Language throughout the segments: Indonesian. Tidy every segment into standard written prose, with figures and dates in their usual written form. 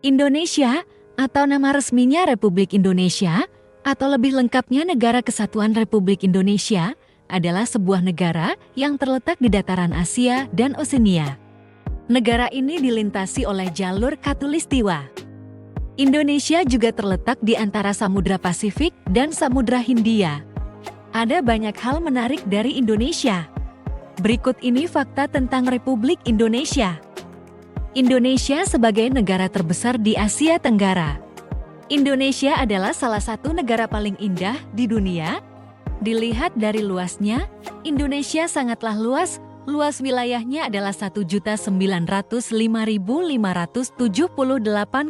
Indonesia, atau nama resminya Republik Indonesia, atau lebih lengkapnya Negara Kesatuan Republik Indonesia, adalah sebuah negara yang terletak di dataran Asia dan Oseania. Negara ini dilintasi oleh jalur Khatulistiwa. Indonesia juga terletak di antara Samudra Pasifik dan Samudra Hindia. Ada banyak hal menarik dari Indonesia. Berikut ini fakta tentang Republik Indonesia. Indonesia sebagai negara terbesar di Asia Tenggara. Indonesia adalah salah satu negara paling indah di dunia. Dilihat dari luasnya, Indonesia sangatlah luas. Luas wilayahnya adalah 1.905.578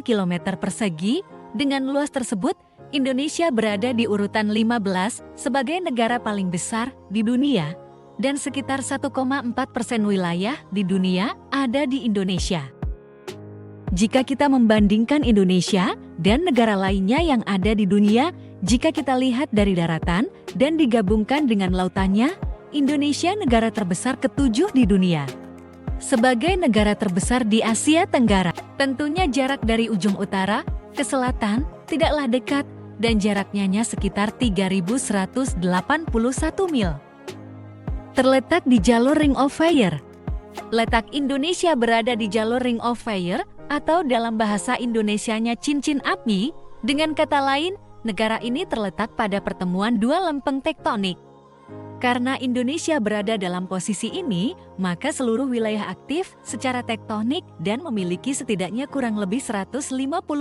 km persegi. Dengan luas tersebut, Indonesia berada di urutan 15 sebagai negara paling besar di dunia, dan sekitar 1,4% wilayah di dunia ada di Indonesia. Jika kita membandingkan Indonesia dan negara lainnya yang ada di dunia, jika kita lihat dari daratan dan digabungkan dengan lautannya, Indonesia negara terbesar ke-7 di dunia. Sebagai negara terbesar di Asia Tenggara, tentunya jarak dari ujung utara ke selatan tidaklah dekat dan jaraknya hanya sekitar 3.181 mil. Terletak di jalur Ring of Fire. Letak Indonesia berada di jalur Ring of Fire atau dalam bahasa Indonesianya cincin api. Dengan kata lain, negara ini terletak pada pertemuan dua lempeng tektonik. Karena Indonesia berada dalam posisi ini, maka seluruh wilayah aktif secara tektonik dan memiliki setidaknya kurang lebih 150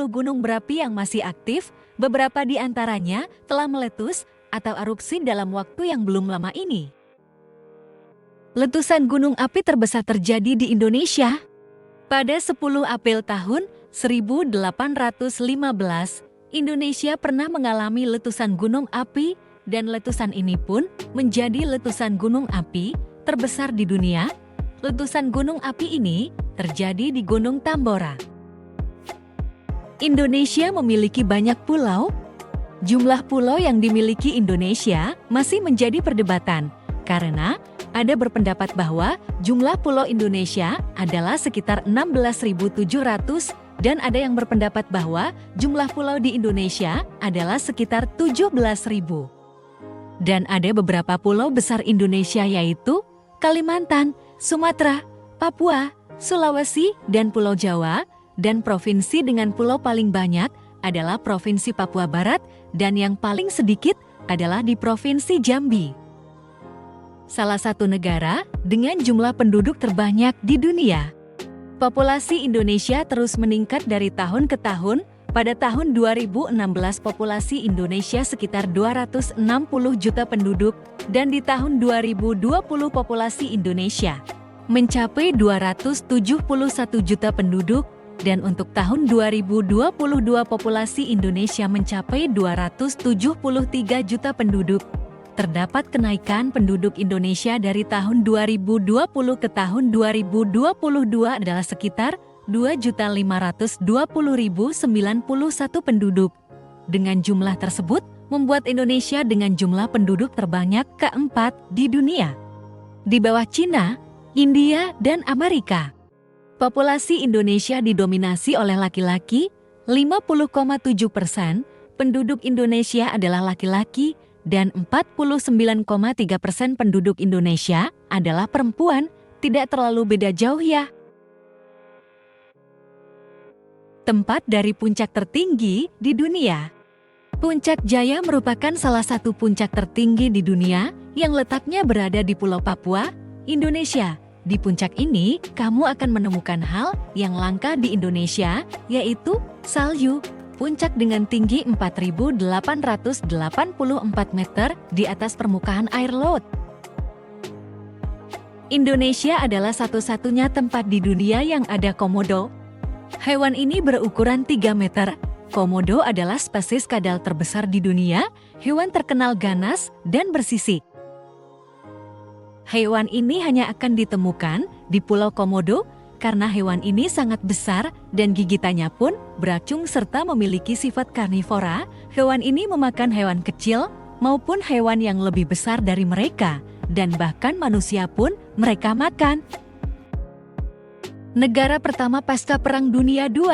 gunung berapi yang masih aktif. Beberapa di antaranya telah meletus atau erupsi dalam waktu yang belum lama ini. Letusan gunung api terbesar terjadi di Indonesia. Pada 10 April tahun 1815, Indonesia pernah mengalami letusan gunung api, dan letusan ini pun menjadi letusan gunung api terbesar di dunia. Letusan gunung api ini terjadi di Gunung Tambora. Indonesia memiliki banyak pulau. Jumlah pulau yang dimiliki Indonesia masih menjadi perdebatan, karena ada berpendapat bahwa jumlah pulau Indonesia adalah sekitar 16.700 dan ada yang berpendapat bahwa jumlah pulau di Indonesia adalah sekitar 17.000. Dan ada beberapa pulau besar Indonesia yaitu Kalimantan, Sumatera, Papua, Sulawesi, dan Pulau Jawa, dan provinsi dengan pulau paling banyak adalah Provinsi Papua Barat dan yang paling sedikit adalah di Provinsi Jambi. Salah satu negara dengan jumlah penduduk terbanyak di dunia. Populasi Indonesia terus meningkat dari tahun ke tahun. Pada tahun 2016 populasi Indonesia sekitar 260 juta penduduk dan di tahun 2020 populasi Indonesia mencapai 271 juta penduduk dan untuk tahun 2022 populasi Indonesia mencapai 273 juta penduduk. Terdapat kenaikan penduduk Indonesia dari tahun 2020 ke tahun 2022 adalah sekitar 2.520.091 penduduk. Dengan jumlah tersebut, membuat Indonesia dengan jumlah penduduk terbanyak keempat di dunia. Di bawah Cina, India, dan Amerika. Populasi Indonesia didominasi oleh laki-laki, 50,7%, penduduk Indonesia adalah laki-laki, dan 49,3% penduduk Indonesia adalah perempuan. Tidak terlalu beda jauh ya. Tempat dari puncak tertinggi di dunia. Puncak Jaya merupakan salah satu puncak tertinggi di dunia yang letaknya berada di Pulau Papua, Indonesia. Di puncak ini, kamu akan menemukan hal yang langka di Indonesia, yaitu salju. Puncak dengan tinggi 4.884 meter di atas permukaan air laut. Indonesia adalah satu-satunya tempat di dunia yang ada komodo. Hewan ini berukuran 3 meter. Komodo adalah spesies kadal terbesar di dunia. Hewan terkenal ganas dan bersisik. Hewan ini hanya akan ditemukan di Pulau Komodo karena hewan ini sangat besar dan gigitannya pun beracung serta memiliki sifat karnivora. Hewan ini memakan hewan kecil maupun hewan yang lebih besar dari mereka, dan bahkan manusia pun mereka makan. Negara pertama pasca Perang Dunia II.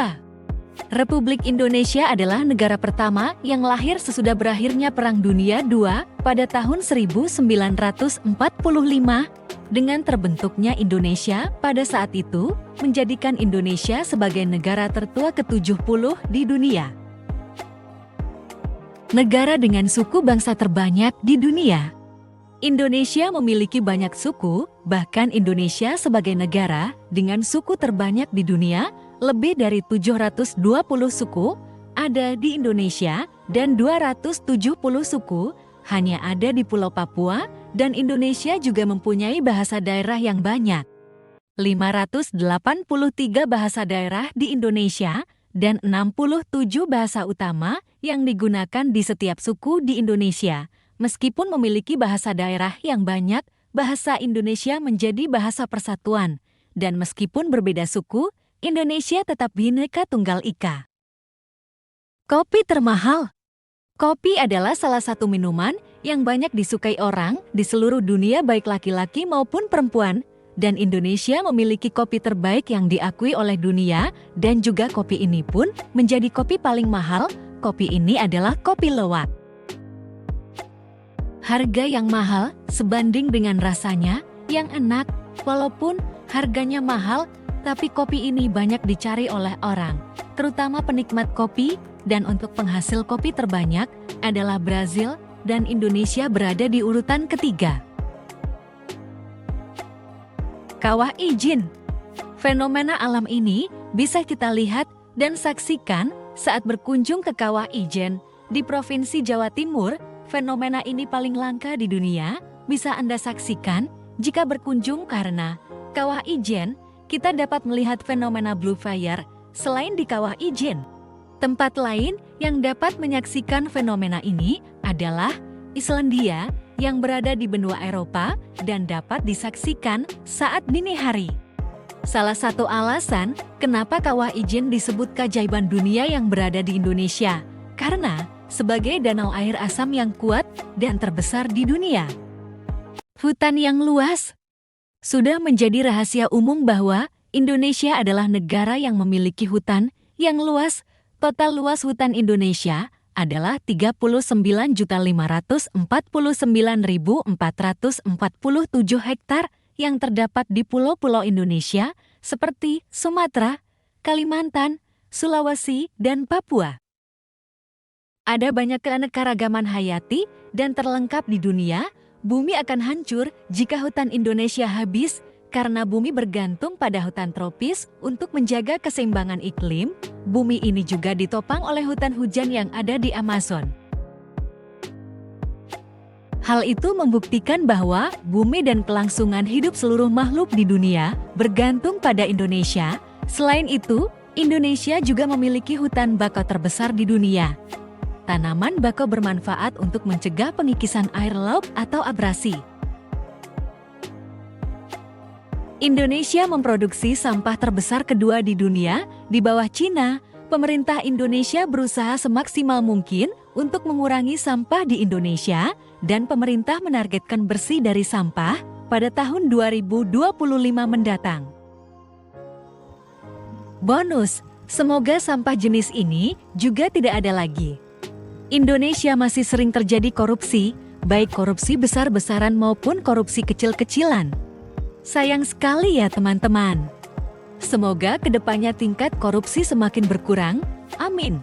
Republik Indonesia adalah negara pertama yang lahir sesudah berakhirnya Perang Dunia II pada tahun 1945. Dengan terbentuknya Indonesia pada saat itu, menjadikan Indonesia sebagai negara tertua ke-70 di dunia. Negara dengan suku bangsa terbanyak di dunia. Indonesia memiliki banyak suku, bahkan Indonesia sebagai negara dengan suku terbanyak di dunia, lebih dari 720 suku ada di Indonesia dan 270 suku hanya ada di Pulau Papua, dan Indonesia juga mempunyai bahasa daerah yang banyak. 583 bahasa daerah di Indonesia dan 67 bahasa utama yang digunakan di setiap suku di Indonesia. Meskipun memiliki bahasa daerah yang banyak, bahasa Indonesia menjadi bahasa persatuan. Dan meskipun berbeda suku, Indonesia tetap Bhinneka Tunggal Ika. Kopi termahal. Kopi adalah salah satu minuman yang banyak disukai orang di seluruh dunia baik laki-laki maupun perempuan. Dan Indonesia memiliki kopi terbaik yang diakui oleh dunia, dan juga kopi ini pun menjadi kopi paling mahal. Kopi ini adalah kopi luwak. Harga yang mahal sebanding dengan rasanya yang enak. Walaupun harganya mahal, tapi kopi ini banyak dicari oleh orang, terutama penikmat kopi, dan untuk penghasil kopi terbanyak adalah Brazil, dan Indonesia berada di urutan ketiga. Kawah Ijen. Fenomena alam ini bisa kita lihat dan saksikan saat berkunjung ke Kawah Ijen di Provinsi Jawa Timur. Fenomena ini paling langka di dunia, bisa Anda saksikan jika berkunjung, karena Kawah Ijen kita dapat melihat fenomena Blue Fire selain di Kawah Ijen. Tempat lain yang dapat menyaksikan fenomena ini adalah Islandia yang berada di benua Eropa dan dapat disaksikan saat dini hari. Salah satu alasan kenapa Kawah Ijen disebut keajaiban dunia yang berada di Indonesia, karena sebagai danau air asam yang kuat dan terbesar di dunia. Hutan yang luas. Sudah menjadi rahasia umum bahwa Indonesia adalah negara yang memiliki hutan yang luas. Total luas hutan Indonesia adalah 39.549.447 hektar yang terdapat di pulau-pulau Indonesia seperti Sumatera, Kalimantan, Sulawesi, dan Papua. Ada banyak keanekaragaman hayati dan terlengkap di dunia. Bumi akan hancur jika hutan Indonesia habis, karena bumi bergantung pada hutan tropis untuk menjaga keseimbangan iklim. Bumi ini juga ditopang oleh hutan hujan yang ada di Amazon. Hal itu membuktikan bahwa bumi dan kelangsungan hidup seluruh makhluk di dunia bergantung pada Indonesia. Selain itu, Indonesia juga memiliki hutan bakau terbesar di dunia. Tanaman bakau bermanfaat untuk mencegah pengikisan air laut atau abrasi. Indonesia memproduksi sampah terbesar kedua di dunia, di bawah Cina. Pemerintah Indonesia berusaha semaksimal mungkin untuk mengurangi sampah di Indonesia, dan pemerintah menargetkan bersih dari sampah pada tahun 2025 mendatang. Bonus, semoga sampah jenis ini juga tidak ada lagi. Indonesia masih sering terjadi korupsi, baik korupsi besar-besaran maupun korupsi kecil-kecilan. Sayang sekali ya teman-teman. Semoga kedepannya tingkat korupsi semakin berkurang. Amin.